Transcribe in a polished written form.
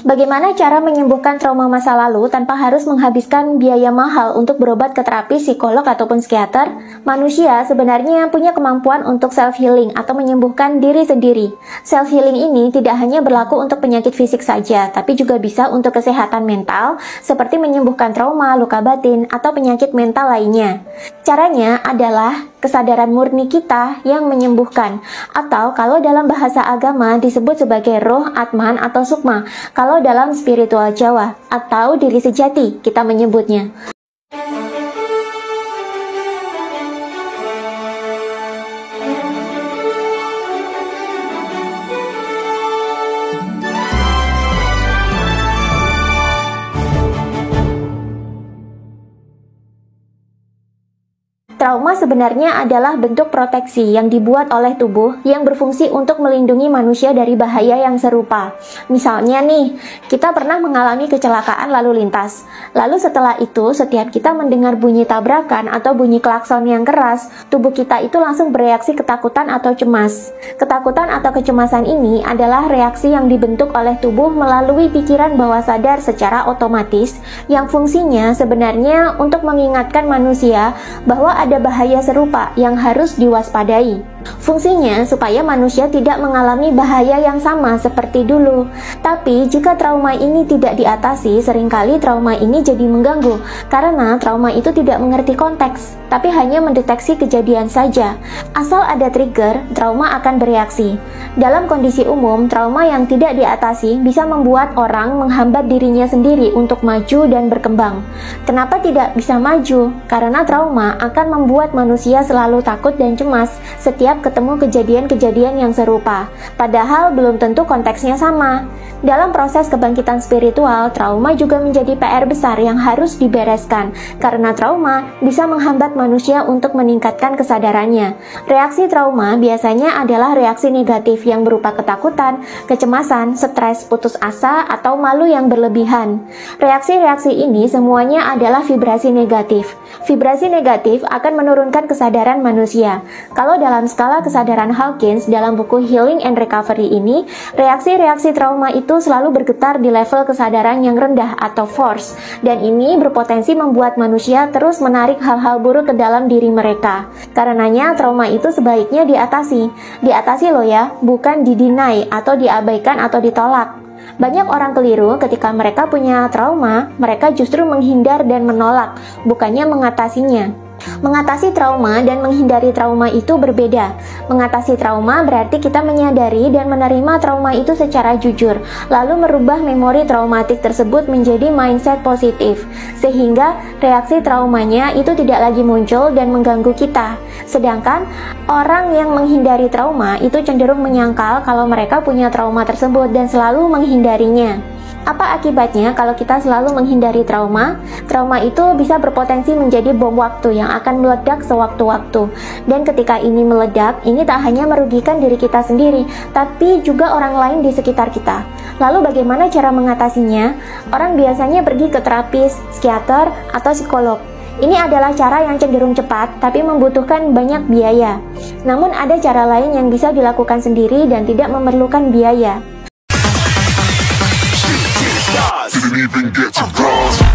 Bagaimana cara menyembuhkan trauma masa lalu tanpa harus menghabiskan biaya mahal untuk berobat ke terapi psikolog ataupun psikiater? Manusia sebenarnya punya kemampuan untuk self-healing atau menyembuhkan diri sendiri. Self-healing ini tidak hanya berlaku untuk penyakit fisik saja, tapi juga bisa untuk kesehatan mental, seperti menyembuhkan trauma, luka batin, atau penyakit mental lainnya. Caranya adalah kesadaran murni kita yang menyembuhkan, atau kalau dalam bahasa agama disebut sebagai roh, atman, atau sukma. Kalau dalam spiritual Jawa atau diri sejati kita menyebutnya. Trauma sebenarnya adalah bentuk proteksi yang dibuat oleh tubuh yang berfungsi untuk melindungi manusia dari bahaya yang serupa. Misalnya nih, kita pernah mengalami kecelakaan lalu lintas. Lalu setelah itu, setiap kita mendengar bunyi tabrakan atau bunyi klakson yang keras, tubuh kita itu langsung bereaksi ketakutan atau cemas. Ketakutan atau kecemasan ini adalah reaksi yang dibentuk oleh tubuh melalui pikiran bawah sadar secara otomatis, yang fungsinya sebenarnya untuk mengingatkan manusia bahwa ada bahaya serupa yang harus diwaspadai. Fungsinya supaya manusia tidak mengalami bahaya yang sama seperti dulu. Tapi jika trauma ini tidak diatasi, seringkali trauma ini jadi mengganggu karena trauma itu tidak mengerti konteks, tapi hanya mendeteksi kejadian saja. Asal ada trigger, trauma akan bereaksi. Dalam kondisi umum, trauma yang tidak diatasi bisa membuat orang menghambat dirinya sendiri untuk maju dan berkembang. Kenapa tidak bisa maju? Karena trauma akan membuat manusia selalu takut dan cemas setiap ketemu kejadian-kejadian yang serupa, padahal belum tentu konteksnya sama. Dalam proses kebangkitan spiritual, trauma juga menjadi PR besar yang harus dibereskan, karena trauma bisa menghambat manusia untuk meningkatkan kesadarannya. Reaksi trauma biasanya adalah reaksi negatif yang berupa ketakutan, kecemasan, stres, putus asa, atau malu yang berlebihan. Reaksi-reaksi ini semuanya adalah vibrasi negatif. Vibrasi negatif akan menurunkan kesadaran manusia. Kalau dalam skala kesadaran Hawkins dalam buku Healing and Recovery ini, reaksi-reaksi trauma itu selalu bergetar di level kesadaran yang rendah atau force, dan ini berpotensi membuat manusia terus menarik hal-hal buruk ke dalam diri mereka. Karenanya trauma itu sebaiknya diatasi. Diatasi loh ya, bukan didinai atau diabaikan atau ditolak. Banyak orang keliru ketika mereka punya trauma, mereka justru menghindar dan menolak, bukannya mengatasinya. Mengatasi trauma dan menghindari trauma itu berbeda. Mengatasi trauma berarti kita menyadari dan menerima trauma itu secara jujur, lalu merubah memori traumatik tersebut menjadi mindset positif, sehingga reaksi traumanya itu tidak lagi muncul dan mengganggu kita. Sedangkan orang yang menghindari trauma itu cenderung menyangkal kalau mereka punya trauma tersebut dan selalu menghindarinya. Apa akibatnya kalau kita selalu menghindari trauma? Trauma itu bisa berpotensi menjadi bom waktu yang akan meledak sewaktu-waktu. Dan ketika ini meledak, ini tak hanya merugikan diri kita sendiri, tapi juga orang lain di sekitar kita. Lalu bagaimana cara mengatasinya? Orang biasanya pergi ke terapis, psikiater, atau psikolog. Ini adalah cara yang cenderung cepat, tapi membutuhkan banyak biaya. Namun ada cara lain yang bisa dilakukan sendiri dan tidak memerlukan biaya. Didn't even get to bronze.